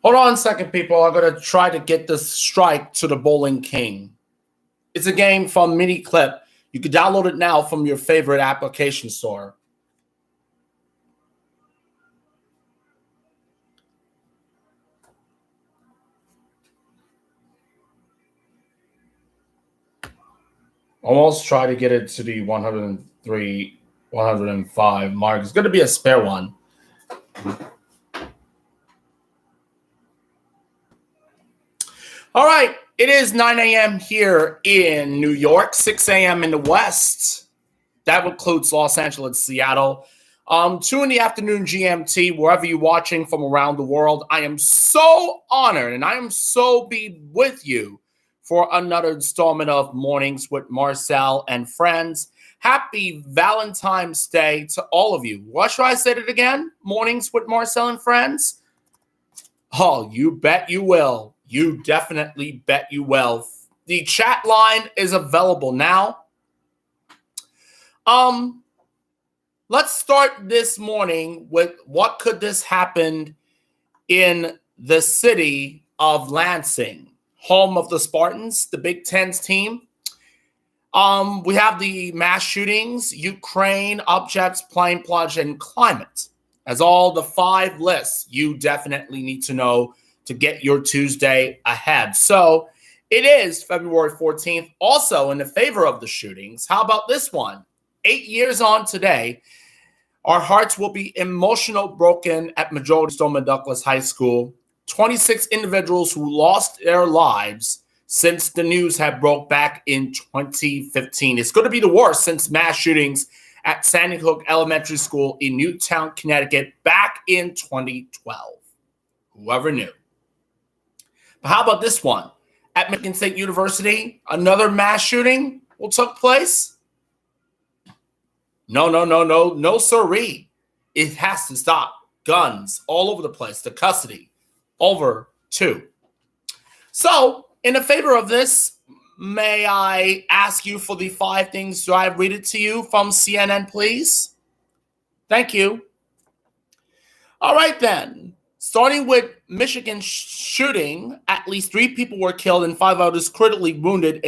Hold on a second, people. I'm going to try to get this strike to the Bowling King. It's a game from Mini Clip. You can download it now from your favorite application store. Almost try to get it to the 103, 105 mark. It's going to be a spare one. All right. It is 9 a.m. here in New York, 6 a.m. in the West. That includes Los Angeles, Seattle. 2 in the afternoon GMT, wherever you're watching from around the world. I am so honored and I am so be with you for another installment of Mornings with Marcel and Friends. Happy Valentine's Day to all of you. What should I say it again? Mornings with Marcel and Friends? Oh, you bet you will. You definitely bet you will. The chat line is available now. Let's start this morning with what could this happen in the city of Lansing, home of the Spartans, the Big Ten's team. We have the mass shootings, Ukraine, objects, plane plunge, and climate. As all the 5 lists you definitely need to know to get your Tuesday ahead. So it is February 14th, also in the favor of the shootings. How about this one? 8 years on today, our hearts will be emotional broken at Majority Stoneman Douglas High School. 26 individuals who lost their lives since the news had broke back in 2015. It's going to be the worst since mass shootings at Sandy Hook Elementary School in Newtown, Connecticut back in 2012. Whoever knew. But how about this one? At Michigan State University, another mass shooting will took place. No, sirree. It has to stop. Guns all over the place. The custody over 2. So, in the favor of this, may I ask you for the 5 things? Do I read it to you from CNN, please? Thank you. All right, then. Starting with Michigan shooting, at least 3 people were killed and 5 others critically wounded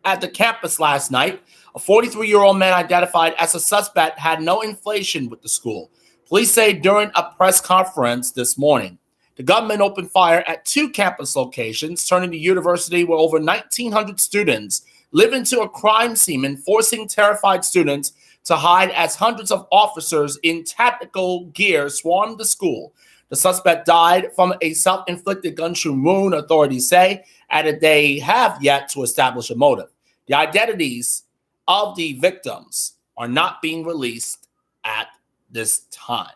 at the campus last night. A 43-year-old man identified as a suspect had no affiliation with the school. Police say during a press conference this morning, the government opened fire at 2 campus locations, turning the university where over 1,900 students live into a crime scene and forcing terrified students to hide as hundreds of officers in tactical gear swarmed the school. The suspect died from a self-inflicted gunshot wound, authorities say, and they have yet to establish a motive. The identities of the victims are not being released at this time.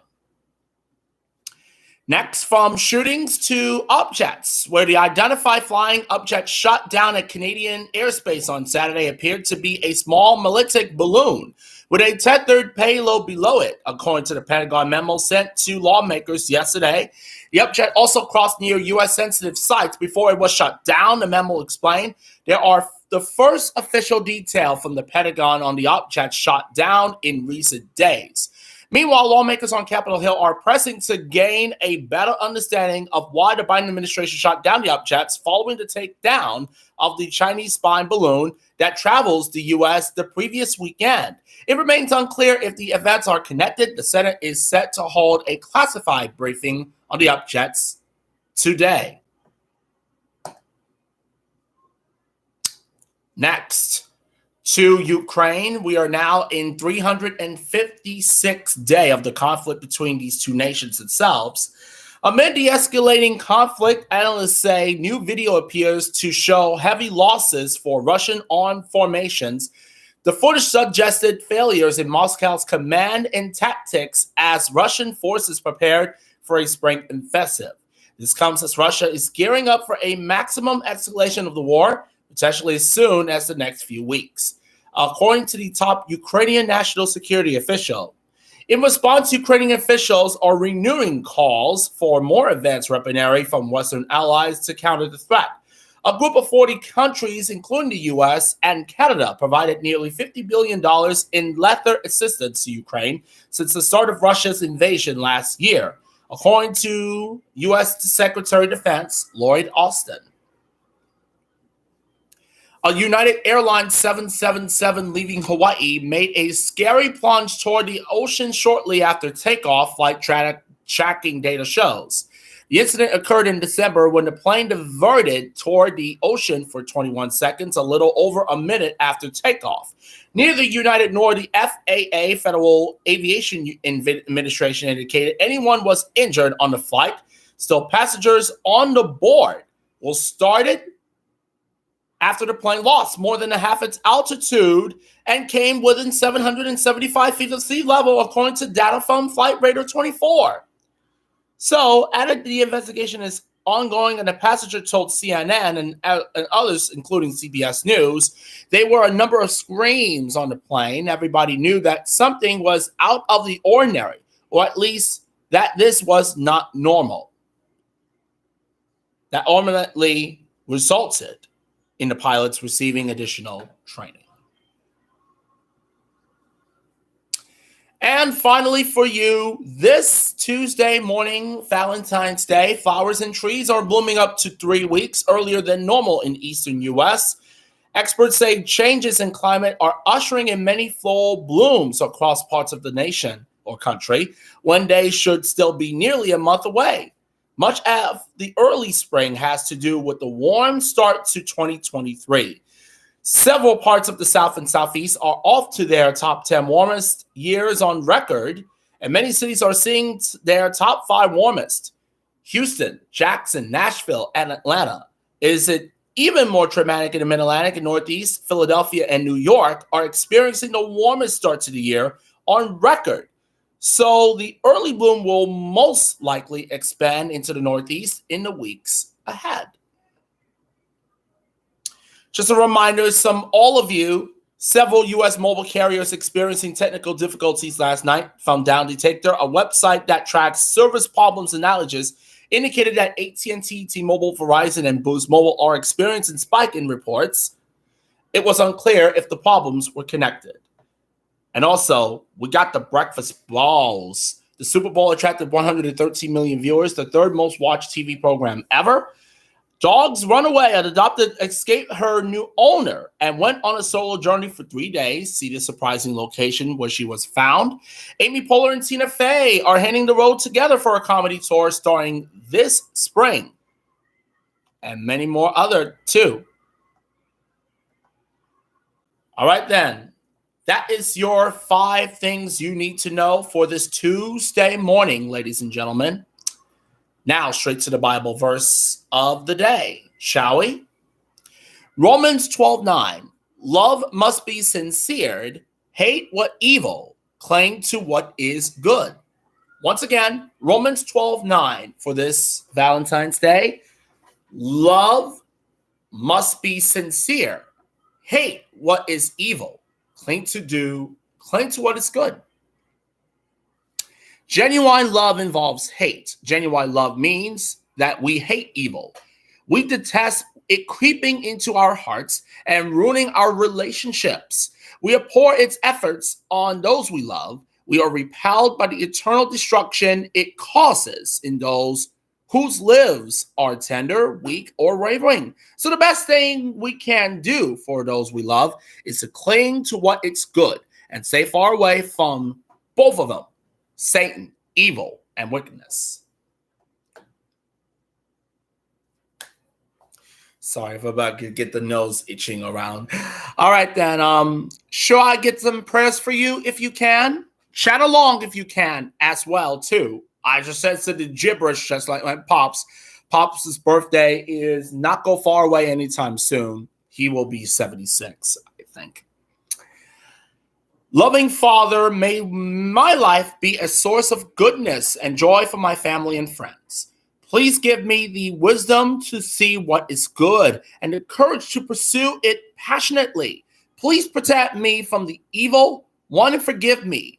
Next, from shootings to objects, where the identified flying object shot down at Canadian airspace on Saturday appeared to be a small monolithic balloon with a tethered payload below it, according to the Pentagon memo sent to lawmakers yesterday. The object also crossed near U.S.-sensitive sites before it was shot down, the memo explained. There are the first official detail from the Pentagon on the object shot down in recent days. Meanwhile, lawmakers on Capitol Hill are pressing to gain a better understanding of why the Biden administration shot down the objects following the takedown of the Chinese spy balloon that travels the U.S. the previous weekend. It remains unclear if the events are connected. The Senate is set to hold a classified briefing on the objects today. Next, to Ukraine. We are now in 356th day of the conflict between these 2 nations themselves. Amid the escalating conflict, analysts say new video appears to show heavy losses for Russian armed formations. The footage suggested failures in Moscow's command and tactics as Russian forces prepared for a spring offensive. This comes as Russia is gearing up for a maximum escalation of the war, potentially as soon as the next few weeks, according to the top Ukrainian national security official. In response, Ukrainian officials are renewing calls for more advanced weaponry from Western allies to counter the threat. A group of 40 countries, including the U.S. and Canada, provided nearly $50 billion in lethal assistance to Ukraine since the start of Russia's invasion last year, according to U.S. Secretary of Defense Lloyd Austin. A United Airlines 777 leaving Hawaii made a scary plunge toward the ocean shortly after takeoff, flight tracking data shows. The incident occurred in December when the plane diverted toward the ocean for 21 seconds, a little over a minute after takeoff. Neither United nor the FAA, Federal Aviation Administration, indicated anyone was injured on the flight. Still, passengers on the board were started after the plane lost more than half its altitude and came within 775 feet of sea level, according to data from Flight Radar 24. So, added the investigation is ongoing, and the passenger told CNN and others, including CBS News, there were a number of screams on the plane. Everybody knew that something was out of the ordinary, or at least that this was not normal. That ultimately resulted in the pilots receiving additional training. And finally for you, this Tuesday morning, Valentine's Day, flowers and trees are blooming up to 3 weeks earlier than normal in eastern U.S. Experts say changes in climate are ushering in many floral blooms across parts of the nation or country, when they should still be nearly a month away. Much of the early spring has to do with the warm start to 2023. Several parts of the South and Southeast are off to their top 10 warmest years on record, and many cities are seeing their top 5 warmest. Houston, Jackson, Nashville, and Atlanta. Is it even more dramatic in the Mid-Atlantic and Northeast? Philadelphia and New York are experiencing the warmest start to the year on record. So the early bloom will most likely expand into the Northeast in the weeks ahead. Just a reminder, several U.S. mobile carriers experiencing technical difficulties last night. From Down Detector, a website that tracks service problems and outages, indicated that AT&T, T-Mobile, Verizon, and Boost Mobile are experiencing spike in reports. It was unclear if the problems were connected. And also, we got the breakfast balls. The Super Bowl attracted 113 million viewers, the third most watched TV program ever. Dog's Runaway, an adopted, escaped her new owner and went on a solo journey for 3 days. See the surprising location where she was found. Amy Poehler and Tina Fey are hitting the road together for a comedy tour starting this spring. And many more other too. All right then. That is your 5 things you need to know for this Tuesday morning, ladies and gentlemen. Now, straight to the Bible verse of the day, shall we? Romans 12:9. Love must be sincere, hate what evil, cling to what is good. Once again, Romans 12:9 for this Valentine's Day. Love must be sincere, hate what is evil, cling to what is good. Genuine love involves hate. Genuine love means that we hate evil. We detest it creeping into our hearts and ruining our relationships. We abhor its efforts on those we love. We are repelled by the eternal destruction it causes in those whose lives are tender, weak, or wavering. So the best thing we can do for those we love is to cling to what is good and stay far away from both of them, Satan, evil, and wickedness. Sorry if I'm about to get the nose itching around. All right, then. Sure, I get some prayers for you if you can. Chat along if you can as well, too. I just said the gibberish just like my Pops. Pops' birthday is not go far away anytime soon. He will be 76, I think. Loving Father, may my life be a source of goodness and joy for my family and friends. Please give me the wisdom to see what is good and the courage to pursue it passionately. Please protect me from the evil one and forgive me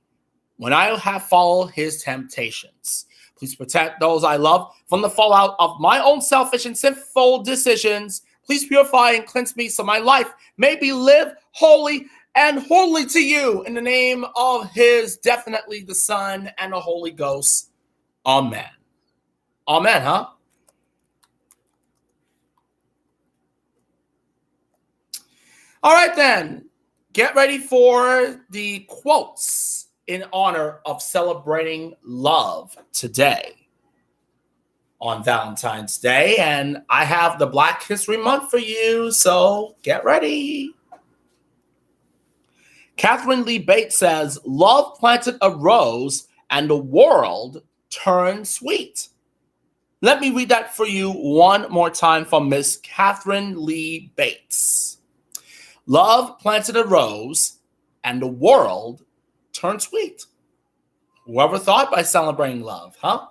when I have followed his temptations. Please protect those I love from the fallout of my own selfish and sinful decisions. Please purify and cleanse me so my life may be lived holy and holy to you. In the name of his, definitely the Son and the Holy Ghost. Amen. Amen, huh? All right, then. Get ready for the quotes in honor of celebrating love today on Valentine's Day. And I have the Black History Month for you, so get ready. Catherine Lee Bates says, love planted a rose and the world turned sweet. Let me read that for you one more time from Miss Catherine Lee Bates. Love planted a rose and the world turned sweet. Whoever thought by celebrating love, huh?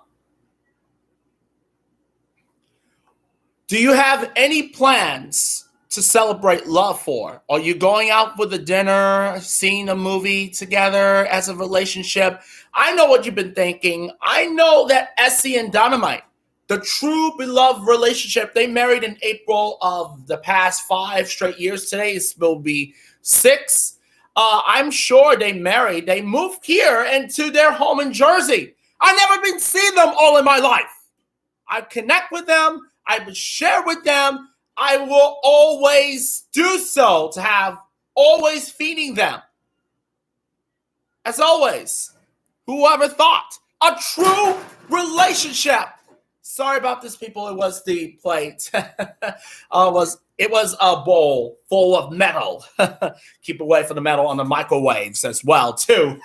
Do you have any plans to celebrate love for? Are you going out with a dinner, seeing a movie together as a relationship? I know what you've been thinking. I know that Essie and Dynamite, the true beloved relationship, they married in April of the past 5 straight years. Today will be 6. I'm sure they married. They moved here into their home in Jersey. I've never been seeing them all in my life. I connect with them. I would share with them. I will always do so to have always feeding them. As always, whoever thought a true relationship. Sorry about this, people. It was the plate. It was a bowl full of metal. Keep away from the metal on the microwaves as well, too.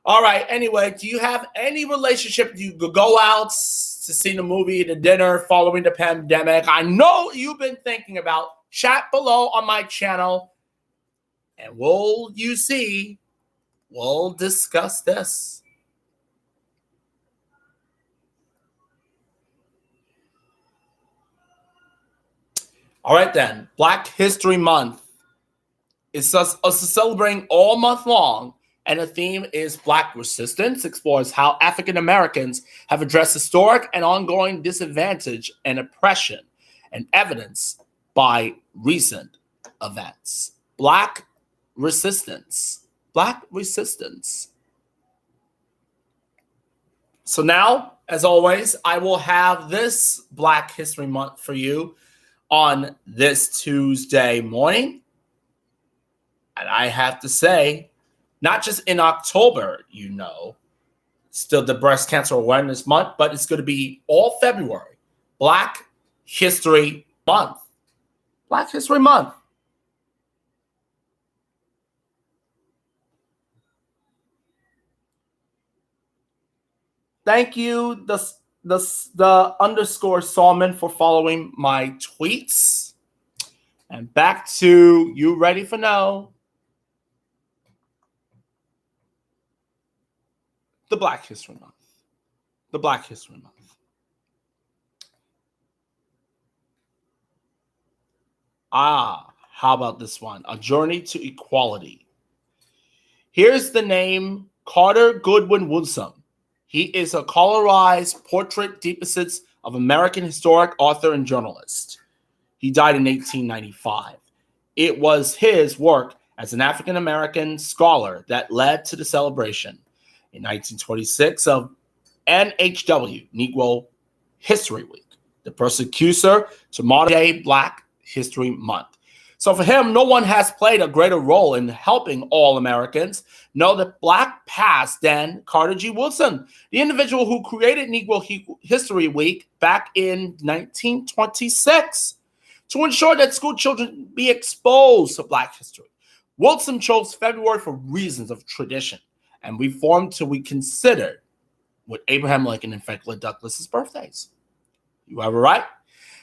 All right. Anyway, do you have any relationship you could go out to see the movie, the dinner following the pandemic? I know you've been thinking about. Chat below on my channel, and we'll discuss this. All right, then. Black History Month is us celebrating all month long. And the theme is Black Resistance, explores how African Americans have addressed historic and ongoing disadvantage and oppression and evidence by recent events. Black Resistance. Black Resistance. So now, as always, I will have this Black History Month for you on this Tuesday morning. And I have to say, not just in October, still the Breast Cancer Awareness Month, but it's going to be all February. Black History Month. Black History Month. Thank you, the underscore Salmon, for following my tweets. And back to you ready for no. The Black History Month. The Black History Month. How about this one? A Journey to Equality. Here's the name Carter Goodwin Woodson. He is a colorized portrait deficits of American historic author and journalist. He died in 1895. It was his work as an African American scholar that led to the celebration in 1926 of NHW, Negro History Week, the precursor to modern-day Black History Month. So for him, no one has played a greater role in helping all Americans know the Black past than Carter G. Woodson, the individual who created Negro History Week back in 1926 to ensure that school children be exposed to Black history. Woodson chose February for reasons of tradition and reformed till we considered with Abraham Lincoln and Franklin Douglas's birthdays. You have it right.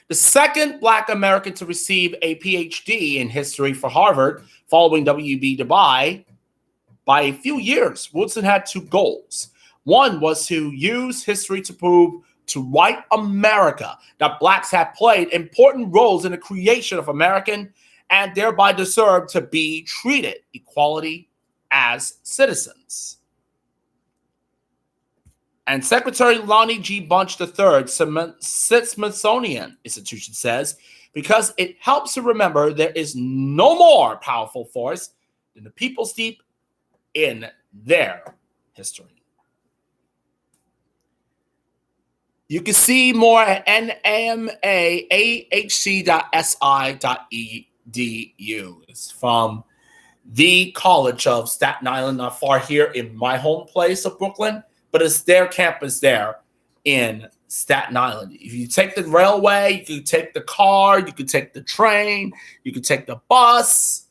The second Black American to receive a PhD in history for Harvard, following W.B. Du Bois, by a few years, Woodson had 2 goals. One was to use history to prove to white America that Blacks had played important roles in the creation of American and thereby deserved to be treated equality as citizens. And Secretary Lonnie G. Bunch III, Smithsonian Institution, says, because it helps to remember there is no more powerful force than the people steeped in their history. You can see more at nmahc.si.edu. It's from the College of Staten Island, not far here in my home place of Brooklyn, but it's their campus there in Staten Island. If you take the railway, you can take the car, you can take the train, you can take the bus.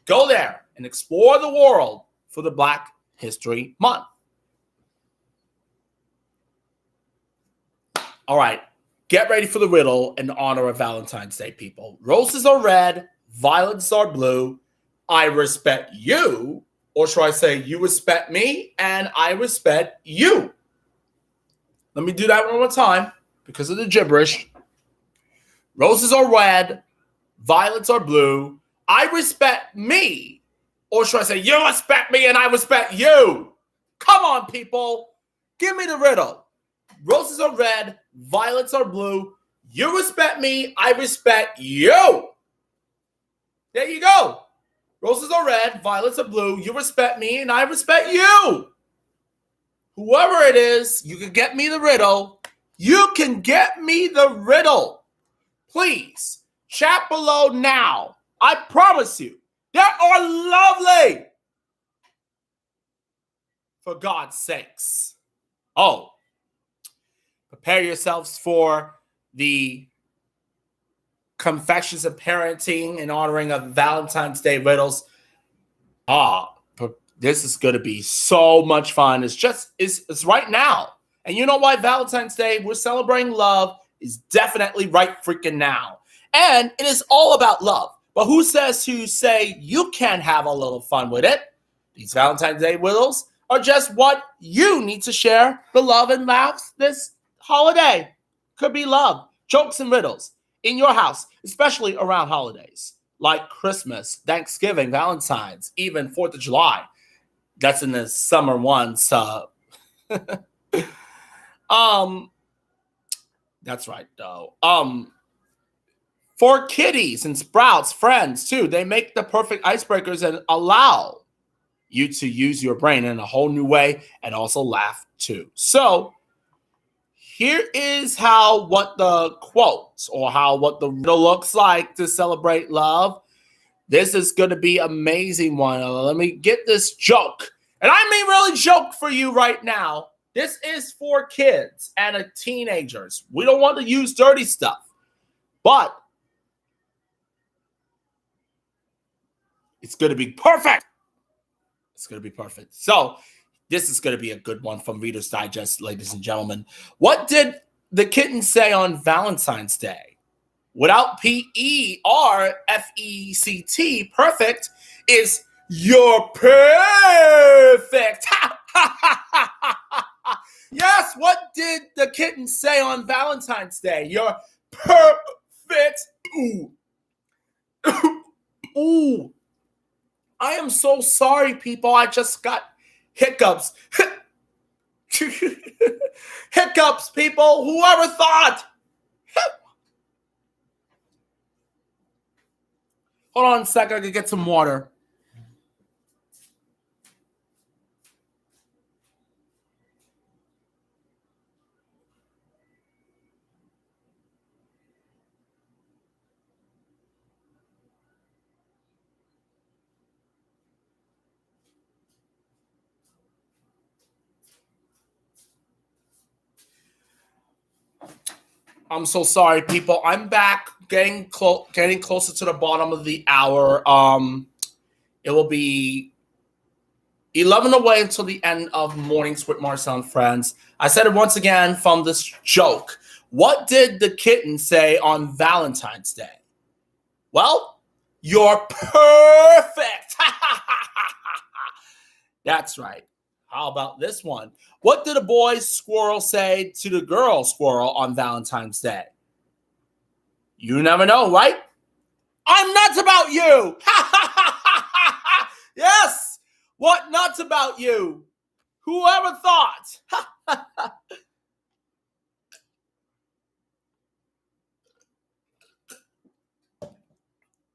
Go there and explore the world for the Black History Month. All right, get ready for the riddle in honor of Valentine's Day, people. Roses are red, violets are blue. I respect you, or should I say you respect me and I respect you. Let me do that one more time because of the gibberish. Roses are red, violets are blue. I respect me, or should I say you respect me and I respect you. Come on, people. Give me the riddle. Roses are red, violets are blue. You respect me, I respect you. There you go. Roses are red, violets are blue. You respect me, and I respect you. Whoever it is, you can get me the riddle. You can get me the riddle. Please, chat below now. I promise you, they are lovely. For God's sakes. Oh, prepare yourselves for the Confessions of Parenting in honoring of Valentine's Day riddles. This is going to be so much fun. It's right now. And you know why Valentine's Day, we're celebrating love, is definitely right freaking now. And it is all about love. But who says to say you can have a little fun with it? These Valentine's Day riddles are just what you need to share the love and laughs this holiday. Could be love, jokes, and riddles in your house, especially around holidays like Christmas, Thanksgiving, Valentine's, even 4th of July. That's in the summer ones. That's right, though. For kiddies and sprouts, friends, too, they make the perfect icebreakers and allow you to use your brain in a whole new way and also laugh, too. So, here is what the quotes or what the riddle looks like to celebrate love. This is going to be an amazing one. Let me get this joke. And I mean really joke for you right now. This is for kids and teenagers. We don't want to use dirty stuff. But it's going to be perfect. It's going to be perfect. So, this is going to be a good one from Reader's Digest, ladies and gentlemen. What did the kitten say on Valentine's Day? Without P-E-R-F-E-C-T, perfect is you're perfect. Yes, what did the kitten say on Valentine's Day? You're perfect. Ooh. Ooh. I am so sorry, people. I just got hiccups. Hiccups, people. Whoever thought? Hold on a second. I can get some water. I'm so sorry, people. I'm back, getting closer to the bottom of the hour. It will be 11 away until the end of Mornings with Marcel Friends. I said it once again from this joke. What did the kitten say on Valentine's Day? Well, you're perfect. That's right. How about this one? What did a boy squirrel say to the girl squirrel on Valentine's Day? You never know, right? I'm nuts about you. Yes. What nuts about you? Whoever thought?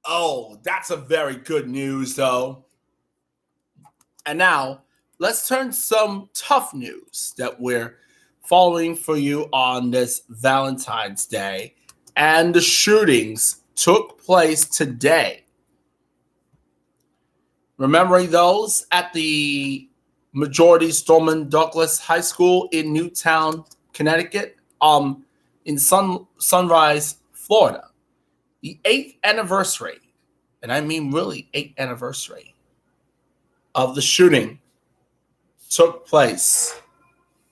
Oh, that's a very good news, though. And now, let's turn some tough news that we're following for you on this Valentine's Day. And the shootings took place today. Remembering those at the majority Stoneman Douglas High School in Newtown, Connecticut, in Sunrise, Florida. The 8th anniversary, and I mean really 8th anniversary, of the shooting took place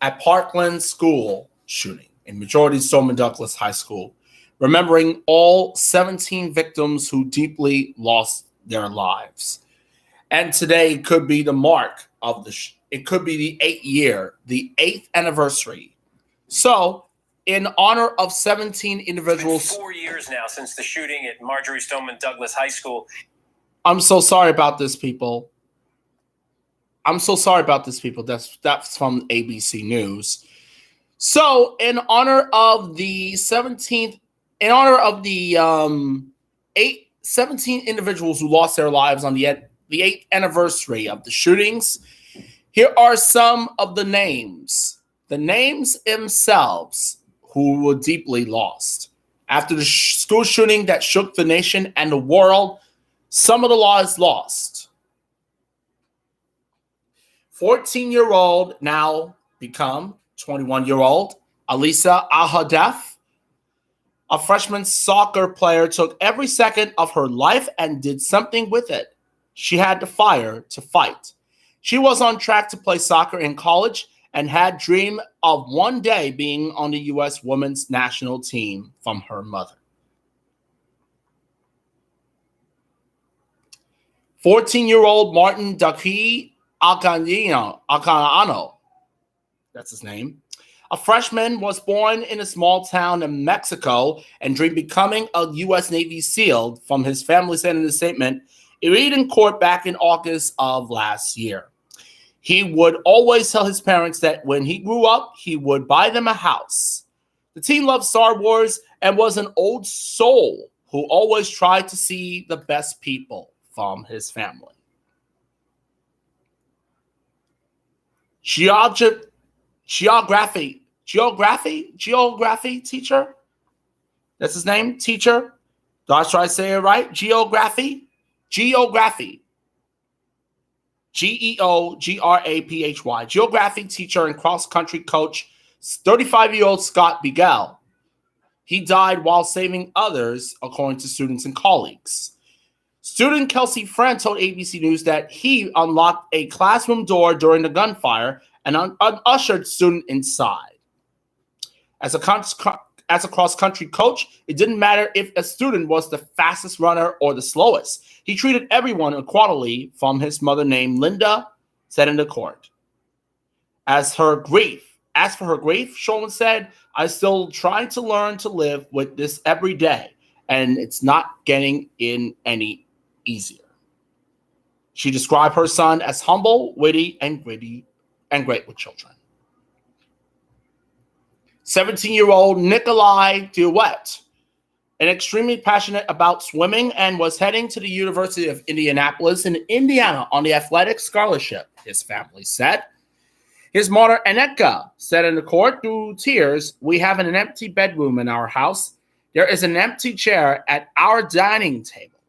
at Parkland School shooting in majority Stoneman Douglas High School, remembering all 17 victims who deeply lost their lives. And today could be the mark of it could be the 8th year, the 8th anniversary. So, in honor of 17 individuals. It's been 4 years now since the shooting at Marjorie Stoneman Douglas High School. I'm so sorry about this, people. That's from ABC News. So, in honor of the 17th, 17 individuals who lost their lives on the 8th anniversary of the shootings, here are some of the names themselves who were deeply lost. After the school shooting that shook the nation and the world, some of the lives lost. 14-year-old, now become 21-year-old, Alisa Ahadef, a freshman soccer player, took every second of her life and did something with it. She had the fire to fight. She was on track to play soccer in college and had dreamed of one day being on the U.S. women's national team from her mother. 14-year-old Martin Duque Alcanano, that's his name. A freshman, was born in a small town in Mexico and dreamed becoming a U.S. Navy SEAL. From his family said in a statement, he read in court back in August of last year. He would always tell his parents that when he grew up, he would buy them a house. The teen loved Star Wars and was an old soul who always tried to see the best people from his family. Geography teacher. That's his name, teacher. Do I try to say it right? Geography. Geography, geography teacher and cross-country coach, 35-year-old Scott Beagle. He died while saving others, according to students and colleagues. Student Kelsey Friend told ABC News that he unlocked a classroom door during the gunfire and ushered student inside. As a cross-country coach, it didn't matter if a student was the fastest runner or the slowest. He treated everyone equally, from his mother named Linda, said in the court. As for her grief, Shulman said, "I still trying to learn to live with this every day, and it's not getting in any easier." She described her son as humble, witty, and great with children. 17-year-old Nikolai Dewitt, and extremely passionate about swimming, and was heading to the University of Indianapolis in Indiana on the athletic scholarship, his family said. His mother, Aneka, said in the court through tears, "We have an empty bedroom in our house. There is an empty chair at our dining table."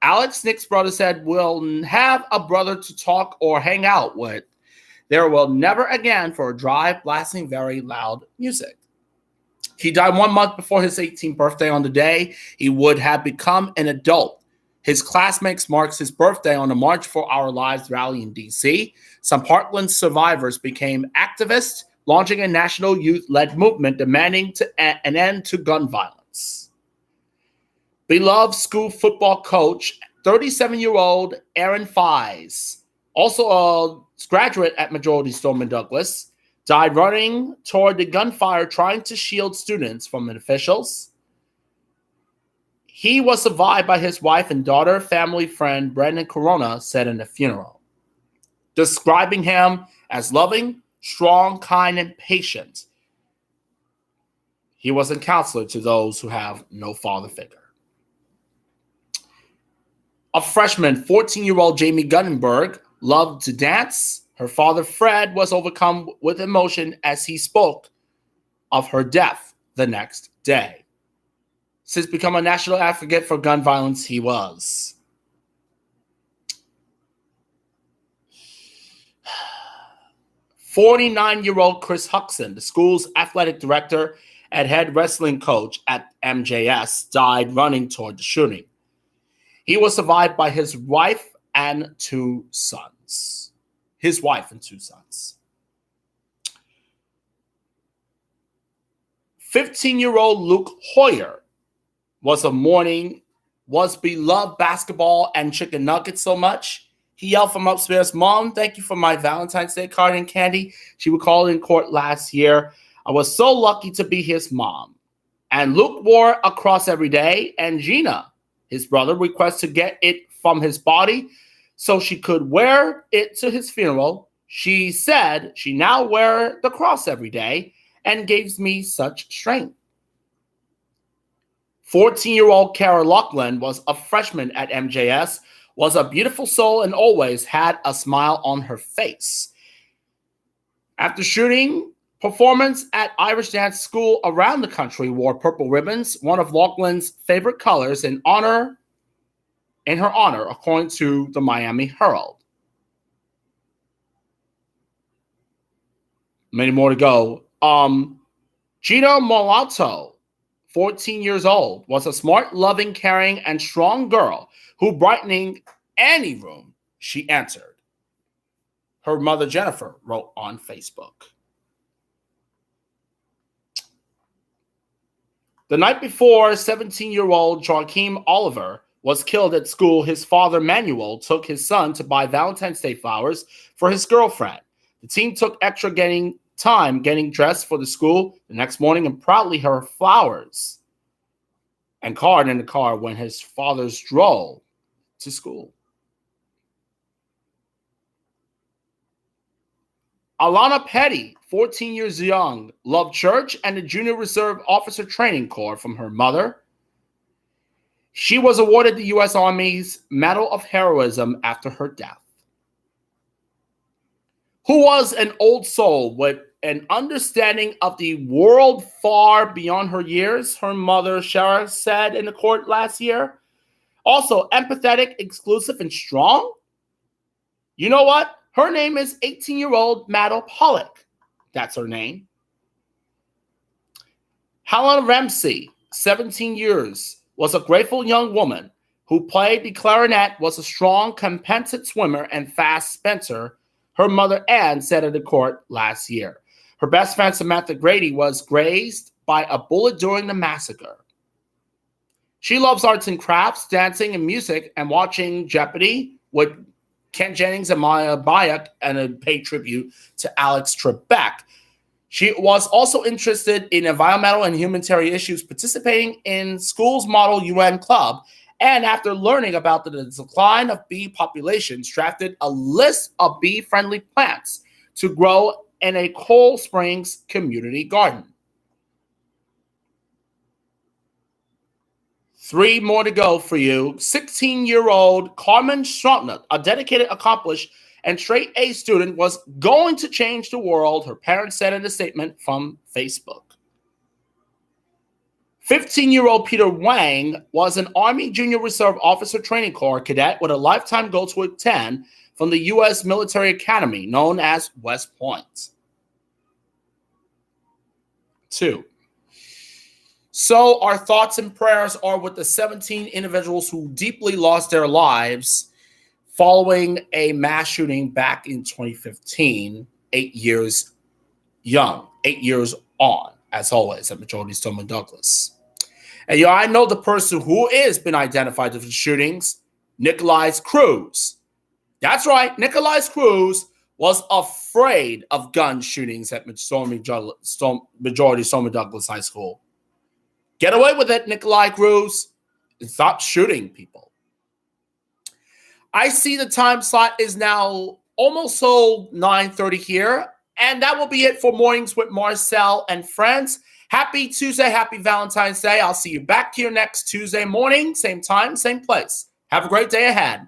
Alex, Nick's brother, said, "We'll have a brother to talk or hang out with. There will never again for a drive blasting very loud music." He died 1 month before his 18th birthday on the day he would have become an adult. His classmates marks his birthday on the March for Our Lives rally in D.C. Some Parkland survivors became activists, launching a national youth-led movement demanding an end to gun violence. Beloved school football coach, 37-year-old Aaron Fies, also a graduate at Majority Stoneman Douglas, died running toward the gunfire trying to shield students from the officials. He was survived by his wife and daughter, family friend Brandon Corona said in the funeral, describing him as loving, strong, kind, and patient. He was a counselor to those who have no father figure. A freshman, 14-year-old Jamie Gunnenberg, loved to dance. Her father, Fred, was overcome with emotion as he spoke of her death the next day. Since becoming a national advocate for gun violence, he was. "49-year-old Chris Huxon, the school's athletic director and head wrestling coach at MJS, died running toward the shooting. He was survived by his wife and two sons. 15-year-old Luke Hoyer was beloved basketball and chicken nuggets so much. He yelled from upstairs, "Mom, thank you for my Valentine's Day card and candy." She recalled in court last year, "I was so lucky to be his mom." And Luke wore a cross every day, and Gina, his brother, requested to get it from his body so she could wear it to his funeral. She said she now wears the cross every day and gives me such strength. 14-year-old Kara Loughlin was a freshman at MJS, was a beautiful soul and always had a smile on her face. After shooting, performance at Irish dance school around the country wore purple ribbons, one of Loughlin's favorite colors, in her honor, according to the Miami Herald. Many more to go. Gina Molato, 14 years old, was a smart, loving, caring, and strong girl who brightening any room she entered. Her mother, Jennifer, wrote on Facebook. The night before 17-year-old Joaquim Oliver was killed at school, his father, Manuel, took his son to buy Valentine's Day flowers for his girlfriend. The teen took extra time getting dressed for the school the next morning and proudly her flowers and card in the car when his father's drove to school. Alana Petty, 14 years young, loved church and the Junior Reserve Officer Training Corps from her mother. She was awarded the U.S. Army's Medal of Heroism after her death. Who was an old soul with an understanding of the world far beyond her years, her mother, Shara, said in the court last year. Also, empathetic, exclusive, and strong. You know what? Her name is 18-year-old Maddie Pollock. That's her name. Helen Ramsey, 17 years, was a grateful young woman who played the clarinet, was a strong, competent swimmer, and fast sprinter, her mother Ann said in the court last year. Her best friend Samantha Grady was grazed by a bullet during the massacre. She loves arts and crafts, dancing and music, and watching Jeopardy with Ken Jennings and Maya Bayak, and a paid tribute to Alex Trebek. She was also interested in environmental and humanitarian issues, participating in school's Model UN Club, and after learning about the decline of bee populations, drafted a list of bee-friendly plants to grow in a Cold Springs community garden. 3 more to go for you. 16-year-old Carmen Strotnut, a dedicated, accomplished, and straight-A student, was going to change the world, her parents said in a statement from Facebook. 15-year-old Peter Wang was an Army Junior Reserve Officer Training Corps cadet with a lifetime goal to attend from the U.S. Military Academy, known as West Point. 2. So our thoughts and prayers are with the 17 individuals who deeply lost their lives following a mass shooting back in 2015, 8 years young, 8 years on, as always, at Majority Stoneman Douglas. And I know the person who has been identified with the shootings, Nikolai Cruz. That's right, Nikolai Cruz was afraid of gun shootings at Majority Stoneman Douglas High School. Get away with it, Nikolai Cruz, and stop shooting people. I see the time slot is now almost 9:30 here, and that will be it for Mornings with Marcel and Friends. Happy Tuesday, happy Valentine's Day. I'll see you back here next Tuesday morning, same time, same place. Have a great day ahead.